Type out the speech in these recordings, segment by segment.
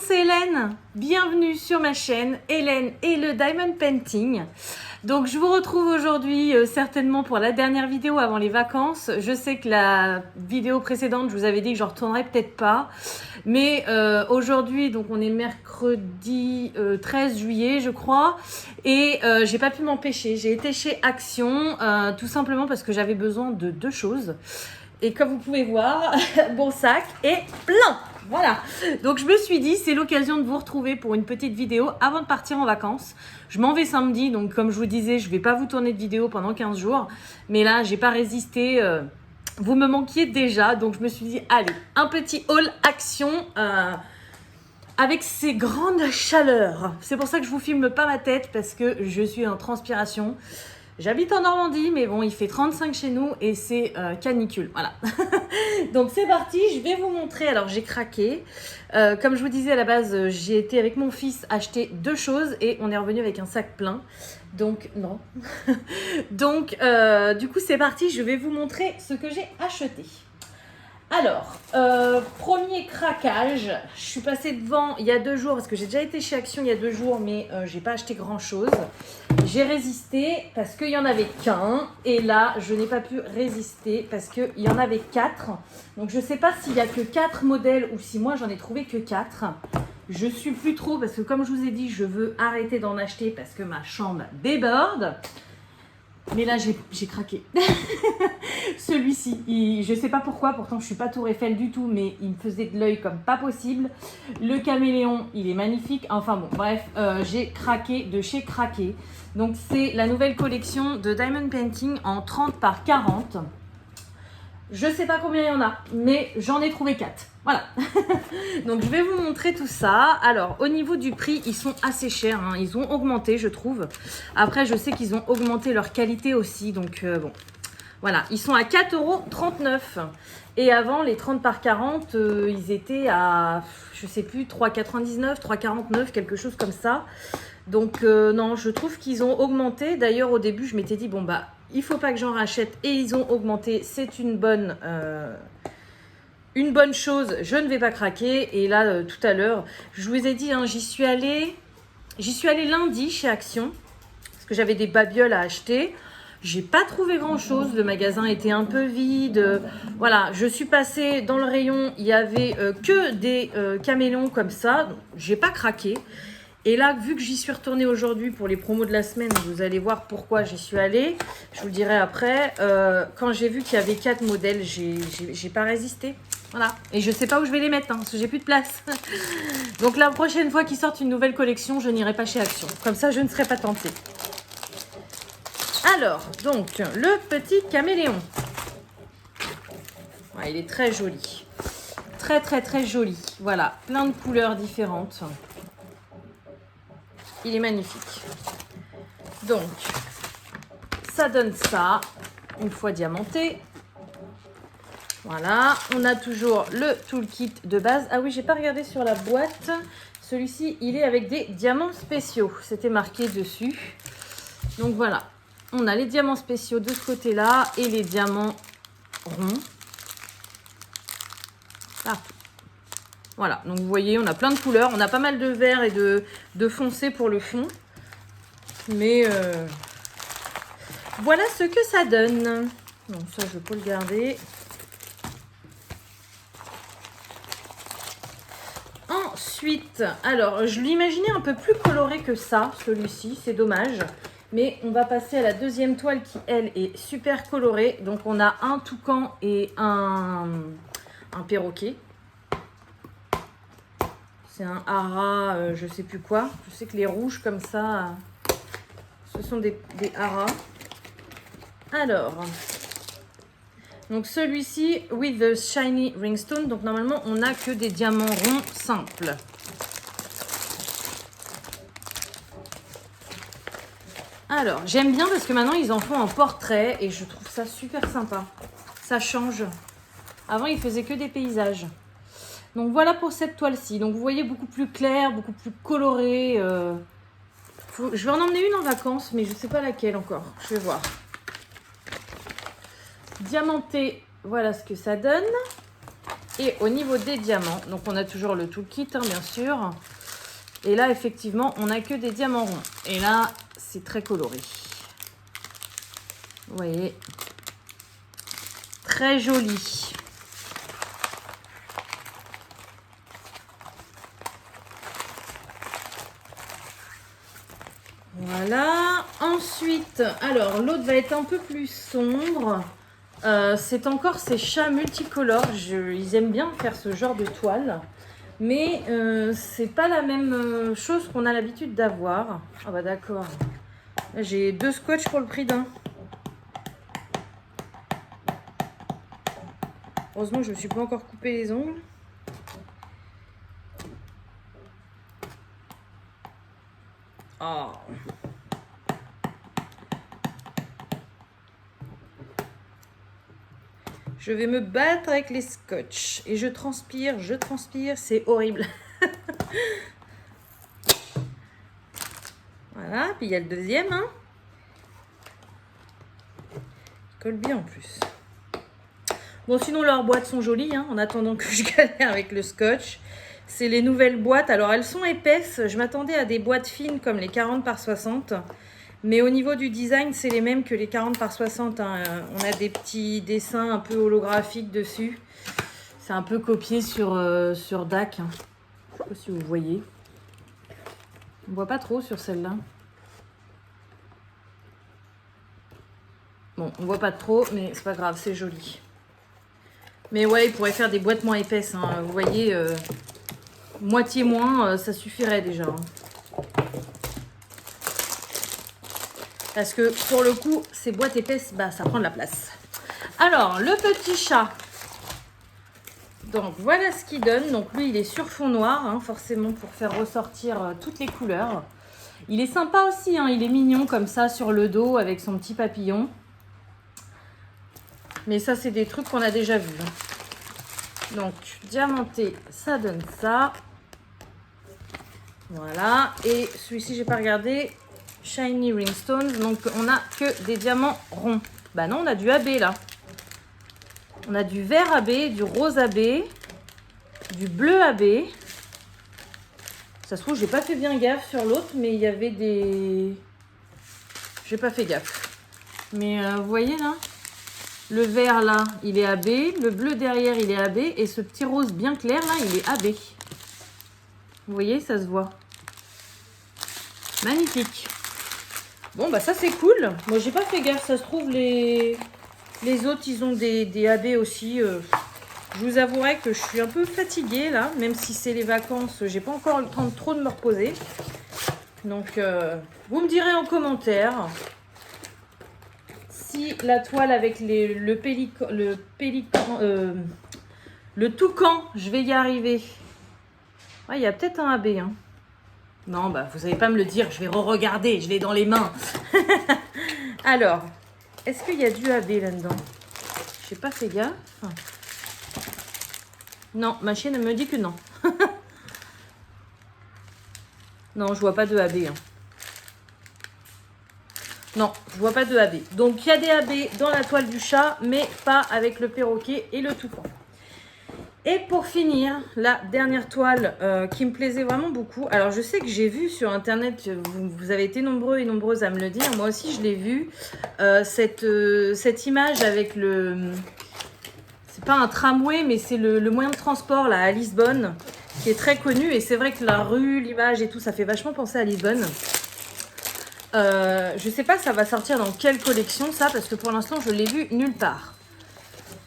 c'est Hélène. Bienvenue sur ma chaîne Hélène et le Diamond Painting. Donc je vous retrouve aujourd'hui certainement pour la dernière vidéo avant les vacances. Je sais que la vidéo précédente, je vous avais dit que je retournerai peut-être pas. Mais aujourd'hui, donc on est mercredi 13 juillet je crois. Et j'ai pas pu m'empêcher. J'ai été chez Action tout simplement parce que j'avais besoin de deux choses. Et comme vous pouvez voir, mon sac est plein. Voilà, donc je me suis dit, c'est l'occasion de vous retrouver pour une petite vidéo avant de partir en vacances. Je m'en vais samedi, donc comme je vous disais, je ne vais pas vous tourner de vidéo pendant 15 jours. Mais là, j'ai pas résisté, vous me manquiez déjà. Donc je me suis dit, allez, un petit haul Action avec ces grandes chaleurs. C'est pour ça que je vous filme pas ma tête, parce que je suis en transpiration. J'habite en Normandie, mais bon, il fait 35 chez nous et c'est canicule. Voilà. Donc c'est parti, je vais vous montrer. Alors j'ai craqué. Comme je vous disais à la base, j'ai été avec mon fils acheter deux choses et on est revenu avec un sac plein. Donc non. Donc du coup c'est parti, je vais vous montrer ce que j'ai acheté. Alors, premier craquage, je suis passée devant il y a 2 jours, parce que j'ai déjà été chez Action il y a 2 jours, mais j'ai pas acheté grand chose. J'ai résisté parce qu'il y en avait qu'un, et là je n'ai pas pu résister parce qu'il y en avait 4. Donc je sais pas s'il y a que 4 modèles ou si moi j'en ai trouvé que 4. Je suis plus trop, parce que comme je vous ai dit, je veux arrêter d'en acheter parce que ma chambre déborde. Mais là, j'ai craqué. Celui-ci, je sais pas pourquoi, pourtant je suis pas Tour Eiffel du tout, mais il me faisait de l'œil comme pas possible. Le caméléon, il est magnifique. Enfin bon, bref, j'ai craqué de chez Craqué. Donc c'est la nouvelle collection de Diamond Painting en 30 par 40. Je sais pas combien il y en a, mais j'en ai trouvé 4. Voilà. Donc je vais vous montrer tout ça. Alors au niveau du prix, ils sont assez chers, hein. Ils ont augmenté, je trouve. Après, je sais qu'ils ont augmenté leur qualité aussi. Donc bon, voilà. Ils sont à 4,39 €. Et avant, les 30 par 40, ils étaient à, je sais plus, 3,99 €, 3,49 €, quelque chose comme ça. Donc non, je trouve qu'ils ont augmenté. D'ailleurs, au début, je m'étais dit, bon bah, il faut pas que j'en rachète. Et ils ont augmenté. C'est une bonne chose. Je ne vais pas craquer. Et là, tout à l'heure, je vous ai dit, hein, j'y suis allée lundi chez Action. Parce que j'avais des babioles à acheter. J'ai pas trouvé grand chose. Le magasin était un peu vide. Voilà, je suis passée dans le rayon. Il y avait que des caméléons comme ça. Donc, j'ai pas craqué. Et là, vu que j'y suis retournée aujourd'hui pour les promos de la semaine, vous allez voir pourquoi j'y suis allée. Je vous le dirai après. Quand j'ai vu qu'il y avait 4 modèles, j'ai pas résisté. Voilà. Et je sais pas où je vais les mettre, hein, parce que j'ai plus de place. Donc la prochaine fois qu'ils sortent une nouvelle collection, je n'irai pas chez Action. Comme ça, je ne serai pas tentée. Alors, donc, le petit caméléon. Ouais, il est très joli. Très, très, très joli. Voilà, plein de couleurs différentes. Il est magnifique. Donc, ça donne ça, une fois diamanté. Voilà, on a toujours le toolkit de base. Ah oui, j'ai pas regardé sur la boîte. Celui-ci, il est avec des diamants spéciaux. C'était marqué dessus. Donc voilà, on a les diamants spéciaux de ce côté-là et les diamants ronds. Là. Voilà, donc vous voyez, on a plein de couleurs. On a pas mal de vert et de foncé pour le fond. Mais voilà ce que ça donne. Bon, ça, je peux le garder. Ensuite, alors, je l'imaginais un peu plus coloré que ça, celui-ci. C'est dommage. Mais on va passer à la deuxième toile qui, elle, est super colorée. Donc, on a un toucan et un perroquet. C'est un haras, je sais plus quoi. Je sais que les rouges comme ça, ce sont des haras. Alors, donc celui-ci, with the shiny ringstone. Donc normalement, on n'a que des diamants ronds simples. Alors, j'aime bien parce que maintenant, ils en font en portrait et je trouve ça super sympa. Ça change. Avant, ils faisaient que des paysages. Donc voilà pour cette toile-ci. Donc vous voyez, beaucoup plus clair, beaucoup plus coloré. Je vais en emmener une en vacances, mais je ne sais pas laquelle encore. Je vais voir. Diamanté, voilà ce que ça donne. Et au niveau des diamants, donc on a toujours le toolkit, hein, bien sûr. Et là, effectivement, on n'a que des diamants ronds. Et là, c'est très coloré. Vous voyez, très joli. Voilà. Ensuite, alors l'autre va être un peu plus sombre. C'est encore ces chats multicolores. Ils aiment bien faire ce genre de toile. Mais c'est pas la même chose qu'on a l'habitude d'avoir. Ah bah d'accord. J'ai 2 scotch pour le prix d'un. Heureusement que je ne me suis pas encore coupé les ongles. Oh. Je vais me battre avec les scotch. Et je transpire, c'est horrible. Voilà, puis il y a le deuxième. Hein. Il colle bien en plus. Bon, sinon leurs boîtes sont jolies, hein, en attendant que je galère avec le scotch. C'est les nouvelles boîtes. Alors, elles sont épaisses. Je m'attendais à des boîtes fines comme les 40 par 60. Mais au niveau du design, c'est les mêmes que les 40 par 60. Hein. On a des petits dessins un peu holographiques dessus. C'est un peu copié sur DAC. Hein. Je ne sais pas si vous voyez. On ne voit pas trop sur celle-là. Bon, on ne voit pas trop, mais c'est pas grave, c'est joli. Mais ouais, il pourrait faire des boîtes moins épaisses. Hein. Vous voyez, moitié moins, ça suffirait déjà. Hein. Parce que pour le coup, ces boîtes épaisses, bah, ça prend de la place. Alors, le petit chat. Donc, voilà ce qu'il donne. Donc, lui, il est sur fond noir, hein, forcément, pour faire ressortir toutes les couleurs. Il est sympa aussi, hein, il est mignon comme ça sur le dos avec son petit papillon. Mais ça, c'est des trucs qu'on a déjà vus. Hein. Donc, diamanté, ça donne ça. Voilà. Et celui-ci, j'ai pas regardé. Shiny Ringstones. Donc, on a que des diamants ronds. Bah non, on a du AB là. On a du vert AB, du rose AB, du bleu AB. Ça se trouve, j'ai pas fait bien gaffe sur l'autre, mais il y avait des... J'ai pas fait gaffe. Mais vous voyez là, le vert là, il est AB. Le bleu derrière, il est AB. Et ce petit rose bien clair là, il est AB. Vous voyez, ça se voit. Magnifique. Bon, bah ça c'est cool. Moi, j'ai pas fait gaffe. Ça se trouve, les autres, ils ont des AB aussi. Je vous avouerai que je suis un peu fatiguée là. Même si c'est les vacances, j'ai pas encore le temps trop de me reposer. Donc, vous me direz en commentaire si la toile avec le toucan, je vais y arriver. Ouais, il y a peut-être un AB. Hein. Non, bah, vous n'allez pas me le dire, je vais re-regarder, je l'ai dans les mains. Alors, est-ce qu'il y a du AB là-dedans? Je n'ai pas fait gaffe. Non, ma chienne, elle me dit que non. Non, je vois pas de AB. Hein. Non, je vois pas de AB. Donc, il y a des AB dans la toile du chat, mais pas avec le perroquet et le toucan. Et pour finir, la dernière toile qui me plaisait vraiment beaucoup. Alors, je sais que j'ai vu sur Internet, vous avez été nombreux et nombreuses à me le dire. Moi aussi, je l'ai vu. Cette image avec le... C'est pas un tramway, mais c'est le moyen de transport là, à Lisbonne, qui est très connu. Et c'est vrai que la rue, l'image et tout, ça fait vachement penser à Lisbonne. Je sais pas, ça va sortir dans quelle collection, ça, parce que pour l'instant, je l'ai vu nulle part.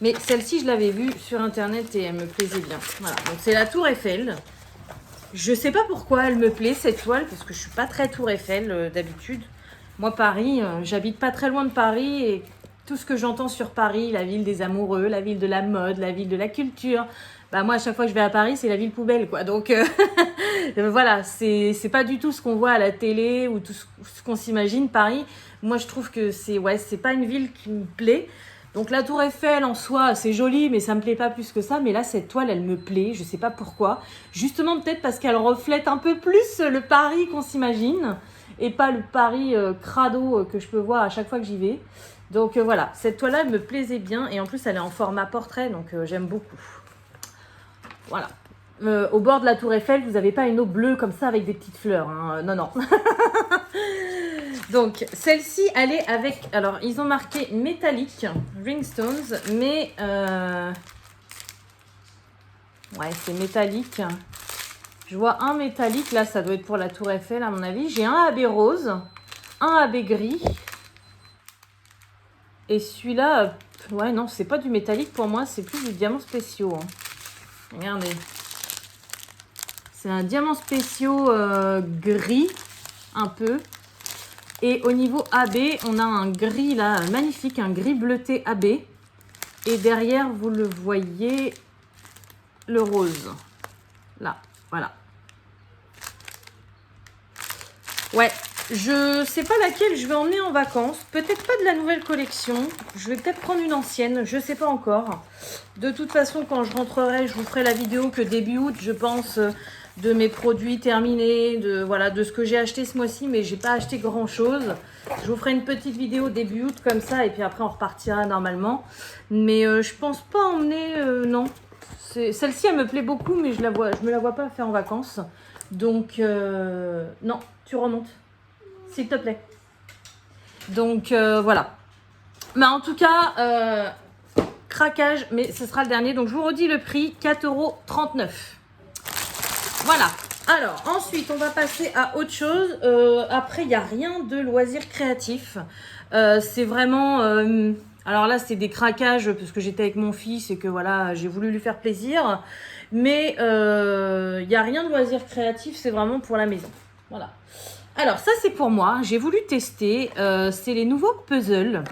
Mais celle-ci, je l'avais vue sur Internet et elle me plaisait bien. Voilà, donc c'est la Tour Eiffel. Je sais pas pourquoi elle me plaît, cette toile, parce que je suis pas très Tour Eiffel d'habitude. Moi, Paris, j'habite pas très loin de Paris et tout ce que j'entends sur Paris, la ville des amoureux, la ville de la mode, la ville de la culture, bah moi, à chaque fois que je vais à Paris, c'est la ville poubelle, quoi. Donc, voilà, c'est pas du tout ce qu'on voit à la télé ou tout ce qu'on s'imagine, Paris. Moi, je trouve que c'est pas une ville qui me plaît. Donc la Tour Eiffel en soi, c'est joli, mais ça me plaît pas plus que ça. Mais là, cette toile, elle me plaît, je sais pas pourquoi. Justement, peut-être parce qu'elle reflète un peu plus le Paris qu'on s'imagine. Et pas le Paris crado que je peux voir à chaque fois que j'y vais. Donc voilà, cette toile-là, elle me plaisait bien. Et en plus, elle est en format portrait, donc j'aime beaucoup. Voilà. Au bord de la Tour Eiffel, vous n'avez pas une eau bleue comme ça avec des petites fleurs. Hein. Non, non. Donc, celle-ci, elle est avec... Alors, ils ont marqué métallique, Ringstones, mais... Ouais, c'est métallique. Je vois un métallique. Là, ça doit être pour la Tour Eiffel, à mon avis. J'ai un AB rose, un AB gris. Et celui-là... Ouais, non, c'est pas du métallique pour moi. C'est plus du diamant spéciaux. Hein. Regardez. C'est un diamant spéciaux gris, un peu. Et au niveau AB, on a un gris là, magnifique, un gris bleuté AB. Et derrière, vous le voyez, le rose. Là, voilà. Ouais, je sais pas laquelle je vais emmener en vacances. Peut-être pas de la nouvelle collection. Je vais peut-être prendre une ancienne, je sais pas encore. De toute façon, quand je rentrerai, je vous ferai la vidéo que début août, je pense... de mes produits terminés, voilà, de ce que j'ai acheté ce mois-ci, mais j'ai pas acheté grand-chose. Je vous ferai une petite vidéo début août comme ça, et puis après on repartira normalement. Mais je pense pas emmener, non. Celle-ci, elle me plaît beaucoup, mais je me la vois pas faire en vacances. Donc, non, tu remontes, s'il te plaît. Donc, voilà. Mais en tout cas, craquage, mais ce sera le dernier. Donc, je vous redis le prix, 4,39 €. Voilà. Alors, ensuite, on va passer à autre chose. Après, il n'y a rien de loisirs créatifs. C'est vraiment... alors là, c'est des craquages parce que j'étais avec mon fils et que voilà, j'ai voulu lui faire plaisir. Mais il n'y a rien de loisirs créatifs, c'est vraiment pour la maison. Voilà. Alors, ça, c'est pour moi. J'ai voulu tester. C'est les nouveaux puzzles.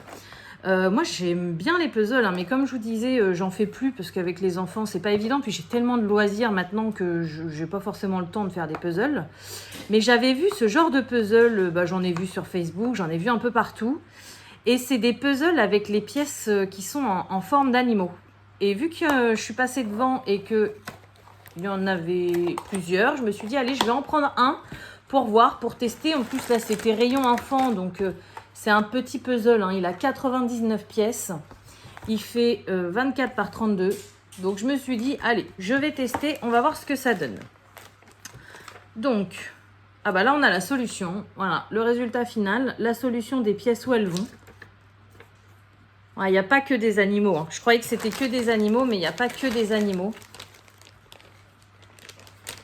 Moi, j'aime bien les puzzles, hein, mais comme je vous disais, j'en fais plus parce qu'avec les enfants, c'est pas évident. Puis j'ai tellement de loisirs maintenant que je n'ai pas forcément le temps de faire des puzzles. Mais j'avais vu ce genre de puzzle, j'en ai vu sur Facebook, j'en ai vu un peu partout. Et c'est des puzzles avec les pièces qui sont en forme d'animaux. Et vu que je suis passée devant et qu'il y en avait plusieurs, je me suis dit, allez, je vais en prendre un pour voir, pour tester. En plus, là, c'était rayon enfant, donc... c'est un petit puzzle, hein. Il a 99 pièces. Il fait 24 par 32. Donc, je me suis dit, allez, je vais tester. On va voir ce que ça donne. Donc, ah bah là, on a la solution. Voilà, le résultat final. La solution des pièces où elles vont. Il n'y a pas que des animaux. Hein. Je croyais que c'était que des animaux, mais il n'y a pas que des animaux.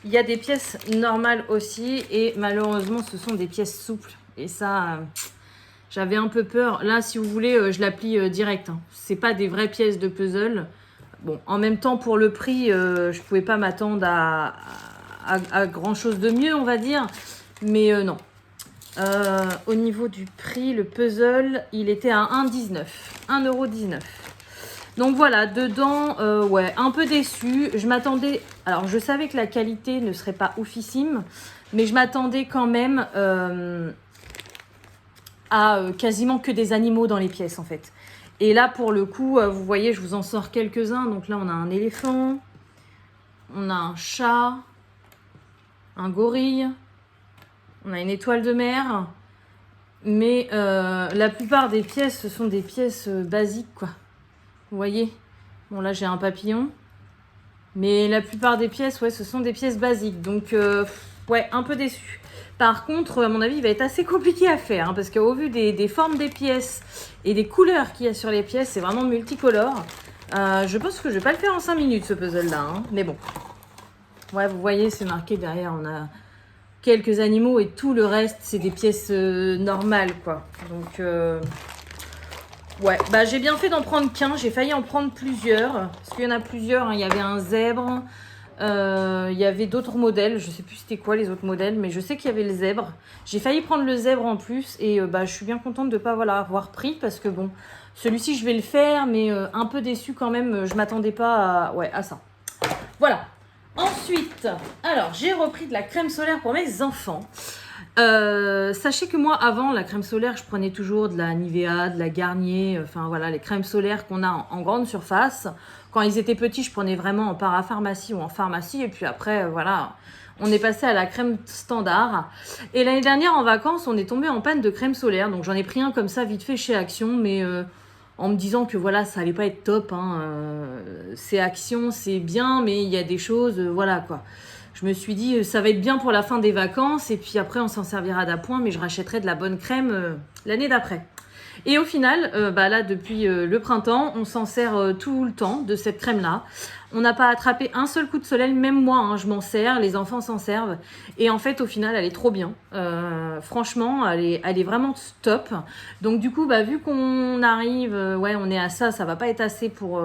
Il y a des pièces normales aussi. Et malheureusement, ce sont des pièces souples. Et ça... j'avais un peu peur. Là, si vous voulez, je l'applique direct. Hein. C'est pas des vraies pièces de puzzle. Bon, en même temps, pour le prix, je pouvais pas m'attendre à grand chose de mieux, on va dire. Mais non. Au niveau du prix, le puzzle, il était à 1,19 €. 1,19 €. Donc voilà, dedans, ouais, un peu déçue. Je m'attendais... alors, je savais que la qualité ne serait pas oufissime. Mais je m'attendais quand même... à quasiment que des animaux dans les pièces en fait. Et là pour le coup, vous voyez, je vous en sors quelques-uns. Donc là on a un éléphant, on a un chat, un gorille, on a une étoile de mer. Mais la plupart des pièces, ce sont des pièces basiques quoi. Vous voyez. Bon là j'ai un papillon. Mais la plupart des pièces, ouais, ce sont des pièces basiques. Donc ouais, un peu déçu. Par contre, à mon avis, il va être assez compliqué à faire. Hein, parce qu'au vu des formes des pièces et des couleurs qu'il y a sur les pièces, c'est vraiment multicolore. Je pense que je vais pas le faire en 5 minutes, ce puzzle-là. Hein, mais bon. Ouais, vous voyez, c'est marqué derrière. On a quelques animaux et tout le reste, c'est des pièces normales, quoi. Donc, ouais. Bah, j'ai bien fait d'en prendre qu'un. J'ai failli en prendre plusieurs. Parce qu'il y en a plusieurs. Hein. Il y avait un zèbre. Il y avait d'autres modèles, je sais plus c'était quoi les autres modèles, mais je sais qu'il y avait le zèbre. J'ai failli prendre le zèbre en plus et je suis bien contente de ne pas avoir pris parce que bon, celui-ci je vais le faire, mais un peu déçue quand même, je m'attendais pas à ça. Voilà. Ensuite, alors j'ai repris de la crème solaire pour mes enfants. Sachez que moi avant la crème solaire je prenais toujours de la Nivea, de la Garnier, enfin voilà les crèmes solaires qu'on a en grande surface. Quand ils étaient petits je prenais vraiment en parapharmacie ou en pharmacie et puis après voilà on est passé à la crème standard. Et l'année dernière en vacances on est tombé en panne de crème solaire donc j'en ai pris un comme ça vite fait chez Action mais en me disant que voilà, ça allait pas être top, hein, c'est Action, c'est bien, mais il y a des choses, voilà quoi. Je me suis dit, ça va être bien pour la fin des vacances, et puis après on s'en servira d'appoint, mais je rachèterai de la bonne crème l'année d'après. Et au final, là depuis le printemps, on s'en sert tout le temps de cette crème-là. On n'a pas attrapé un seul coup de soleil, même moi, hein, je m'en sers, les enfants s'en servent. Et en fait, au final, elle est trop bien. Franchement, elle est vraiment top. Donc du coup, vu qu'on arrive, on est à ça, ça va pas être assez pour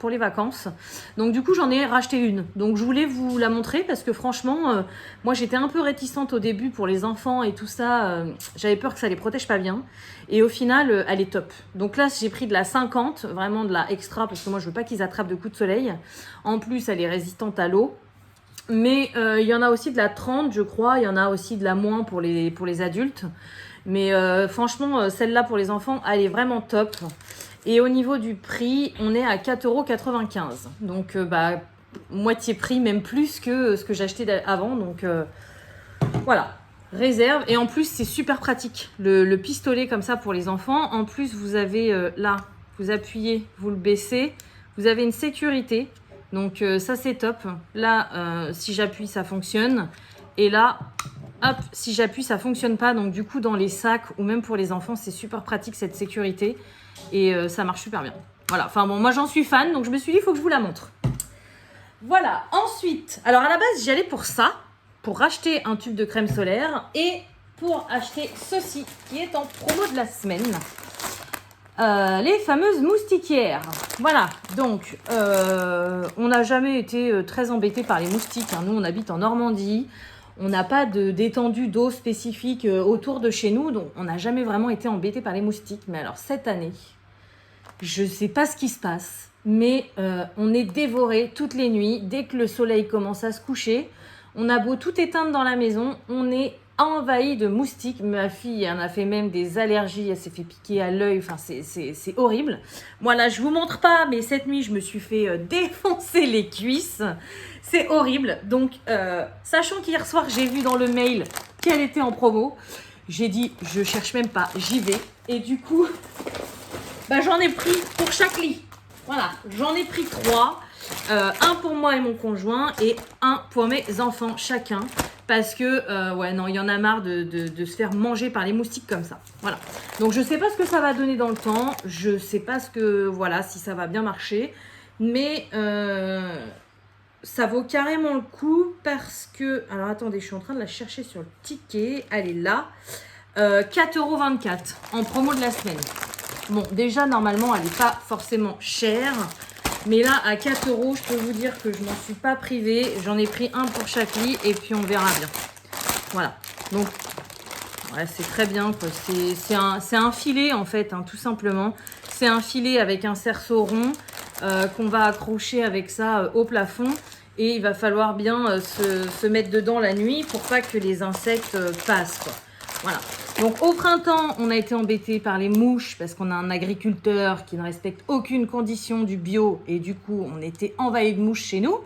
les vacances. Donc du coup, j'en ai racheté une. Donc je voulais vous la montrer parce que franchement, moi j'étais un peu réticente au début pour les enfants et tout ça. J'avais peur que ça les protège pas bien. Et au final, elle est top. Donc là, j'ai pris de la 50, vraiment de la extra, parce que moi, je veux pas qu'ils attrapent de coups de soleil. En plus, elle est résistante à l'eau. Mais il y en a aussi de la 30, je crois. Il y en a aussi de la moins pour les adultes. Mais franchement, celle-là pour les enfants, elle est vraiment top. Et au niveau du prix, on est à 4,95 €. Donc, moitié prix, même plus que ce que j'achetais avant. Donc, voilà. Réserve. Et en plus, c'est super pratique. Le pistolet comme ça pour les enfants. En plus, vous avez là, vous appuyez, vous le baissez. Vous avez une sécurité. Donc ça, c'est top. Là, si j'appuie, ça fonctionne. Et là, hop, si j'appuie, ça fonctionne pas. Donc du coup, dans les sacs ou même pour les enfants, c'est super pratique cette sécurité. Et ça marche super bien. Voilà. Enfin bon, moi, j'en suis fan. Donc je me suis dit, il faut que je vous la montre. Voilà. Ensuite, alors à la base, j'y allais pour ça. Pour racheter un tube de crème solaire et pour acheter ceci qui est en promo de la semaine. Les fameuses moustiquaires. Voilà, donc on n'a jamais été très embêtés par les moustiques. Hein. Nous, on habite en Normandie. On n'a pas d'étendue d'eau spécifique autour de chez nous. Donc, on n'a jamais vraiment été embêtés par les moustiques. Mais alors, cette année, je ne sais pas ce qui se passe. Mais on est dévorés toutes les nuits. Dès que le soleil commence à se coucher, on a beau tout éteindre dans la maison, on est envahi de moustiques. Ma fille en a fait même des allergies, elle s'est fait piquer à l'œil, enfin c'est horrible. Moi là, je vous montre pas, mais cette nuit, je me suis fait défoncer les cuisses. C'est horrible. Donc, sachant qu'hier soir, j'ai vu dans le mail qu'elle était en promo, j'ai dit, je cherche même pas, j'y vais. Et du coup, j'en ai pris pour chaque lit. Voilà, j'en ai pris 3. Un pour moi et mon conjoint et un pour mes enfants chacun. Parce que, non, il y en a marre de se faire manger par les moustiques comme ça. Voilà. Donc, je sais pas ce que ça va donner dans le temps. Je sais pas si ça va bien marcher. Mais ça vaut carrément le coup parce que... Alors, attendez, je suis en train de la chercher sur le ticket. Elle est là. 4,24 € en promo de la semaine. Bon, déjà, normalement, elle n'est pas forcément chère. Mais là, à 4 €, je peux vous dire que je m'en suis pas privée. J'en ai pris un pour chaque lit et puis on verra bien. Voilà. Donc, ouais, c'est très bien. C'est un filet, en fait, hein, tout simplement. C'est un filet avec un cerceau rond qu'on va accrocher avec ça au plafond. Et il va falloir bien se mettre dedans la nuit pour pas que les insectes passent, quoi. Voilà. Donc au printemps, on a été embêté par les mouches parce qu'on a un agriculteur qui ne respecte aucune condition du bio et du coup, on était envahi de mouches chez nous.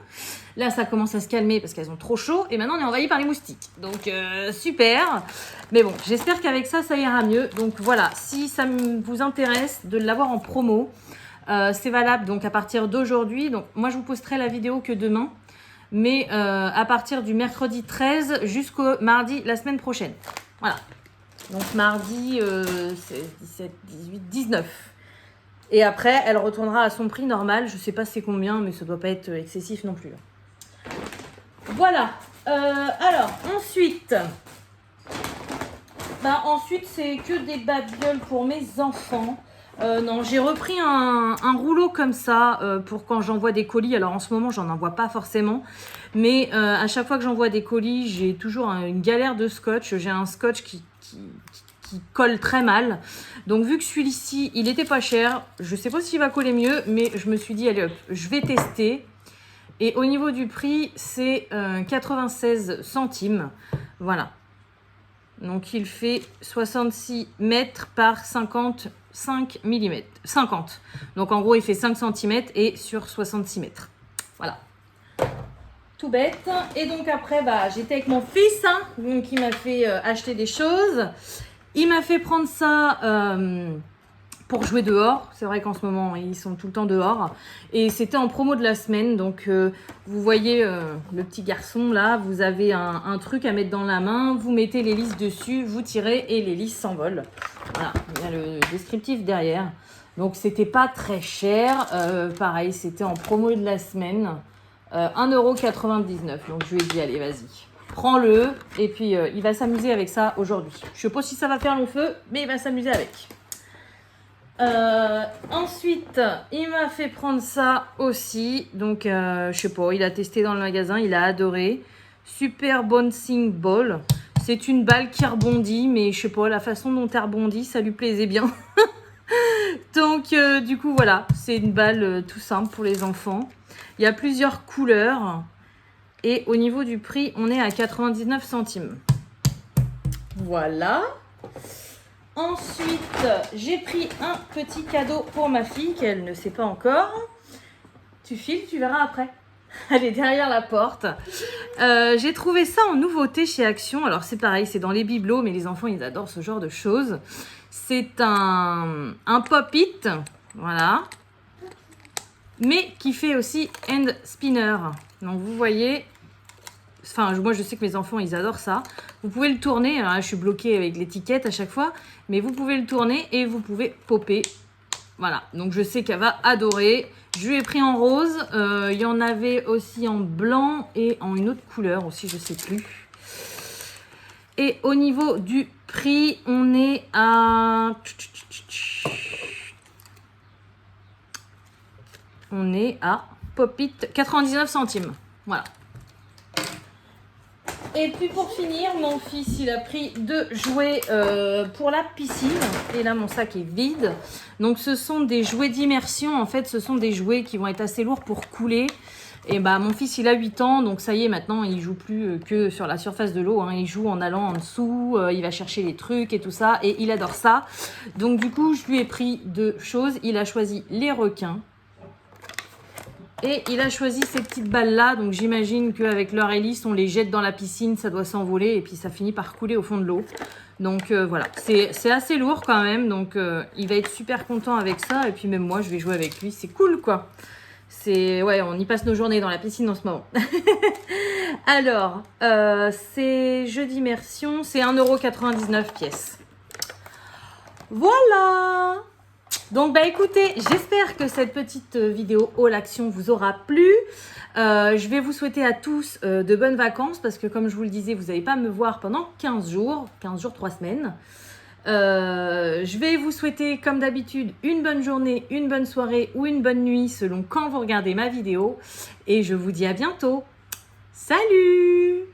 Là, ça commence à se calmer parce qu'elles ont trop chaud et maintenant, on est envahi par les moustiques. Donc super. Mais bon, j'espère qu'avec ça, ça ira mieux. Donc voilà, si ça vous intéresse de l'avoir en promo, c'est valable donc à partir d'aujourd'hui. Donc moi, je vous posterai la vidéo que demain. Mais à partir du mercredi 13 jusqu'au mardi la semaine prochaine. Voilà. Donc mardi, c'est 17, 18, 19. Et après, elle retournera à son prix normal. Je ne sais pas c'est combien, mais ça ne doit pas être excessif non plus. Voilà. Alors, ensuite... ensuite, c'est que des babioles pour mes enfants. Non, j'ai repris un rouleau comme ça pour quand j'envoie des colis. Alors en ce moment, j'en envoie pas forcément. Mais à chaque fois que j'envoie des colis, j'ai toujours une galère de scotch. J'ai un scotch qui colle très mal. Donc vu que celui-ci, il était pas cher, je sais pas s'il va coller mieux, mais je me suis dit, allez hop, je vais tester. Et au niveau du prix, c'est 96 centimes. Voilà. Donc il fait 66 mètres par 55 mm. 50. Donc en gros, il fait 5 cm et sur 66 mètres. Voilà. Tout bête. Et donc après, j'étais avec mon fils, hein, donc il m'a fait acheter des choses. Il m'a fait prendre ça pour jouer dehors. C'est vrai qu'en ce moment, ils sont tout le temps dehors. Et c'était en promo de la semaine. Donc, vous voyez le petit garçon là, vous avez un truc à mettre dans la main. Vous mettez l'hélice dessus, vous tirez et l'hélice s'envole. Voilà, il y a le descriptif derrière. Donc, c'était pas très cher. Pareil, c'était en promo de la semaine. 1,99 €. Donc, je lui ai dit, allez, vas-y. Prends-le. Et puis, il va s'amuser avec ça aujourd'hui. Je sais pas si ça va faire long feu, mais il va s'amuser avec. Ensuite, il m'a fait prendre ça aussi. Donc, je sais pas, il a testé dans le magasin. Il a adoré. Super Bouncing Ball. C'est une balle qui rebondit, mais je sais pas, la façon dont elle rebondit, ça lui plaisait bien. Donc, du coup, voilà. C'est une balle tout simple pour les enfants. Il y a plusieurs couleurs. Et au niveau du prix, on est à 99 centimes. Voilà. Ensuite, j'ai pris un petit cadeau pour ma fille qu'elle ne sait pas encore. Tu files, tu verras après. Elle est derrière la porte. J'ai trouvé ça en nouveauté chez Action. Alors, c'est pareil, c'est dans les bibelots, mais les enfants, ils adorent ce genre de choses. C'est un pop-it. Voilà. Mais qui fait aussi hand spinner. Donc vous voyez, enfin moi je sais que mes enfants ils adorent ça. Vous pouvez le tourner, hein, je suis bloquée avec l'étiquette à chaque fois, mais vous pouvez le tourner et vous pouvez popper. Voilà, donc je sais qu'elle va adorer. Je lui ai pris en rose, il y en avait aussi en blanc et en une autre couleur aussi, je sais plus. Et au niveau du prix, on est à... On est à Pop-It 99 centimes. Voilà. Et puis pour finir, mon fils, il a pris 2 jouets pour la piscine. Et là, mon sac est vide. Donc, ce sont des jouets d'immersion. En fait, ce sont des jouets qui vont être assez lourds pour couler. Et bah, mon fils, il a 8 ans. Donc, ça y est, maintenant, il joue plus que sur la surface de l'eau. Hein. Il joue en allant en dessous. Il va chercher les trucs et tout ça. Et il adore ça. Donc, du coup, je lui ai pris 2 choses. Il a choisi les requins. Et il a choisi ces petites balles-là. Donc, j'imagine qu'avec leur hélice, on les jette dans la piscine. Ça doit s'envoler. Et puis, ça finit par couler au fond de l'eau. Donc, voilà. C'est assez lourd quand même. Donc, il va être super content avec ça. Et puis, même moi, je vais jouer avec lui. C'est cool, quoi. Ouais, on y passe nos journées dans la piscine en ce moment. Alors, c'est jeu d'immersion. C'est 1,99 € pièce. Voilà! Donc, bah écoutez, j'espère que cette petite vidéo haul action vous aura plu. Je vais vous souhaiter à tous de bonnes vacances parce que comme je vous le disais, vous n'allez pas me voir pendant 15 jours, 3 semaines. Je vais vous souhaiter comme d'habitude une bonne journée, une bonne soirée ou une bonne nuit selon quand vous regardez ma vidéo. Et je vous dis à bientôt. Salut!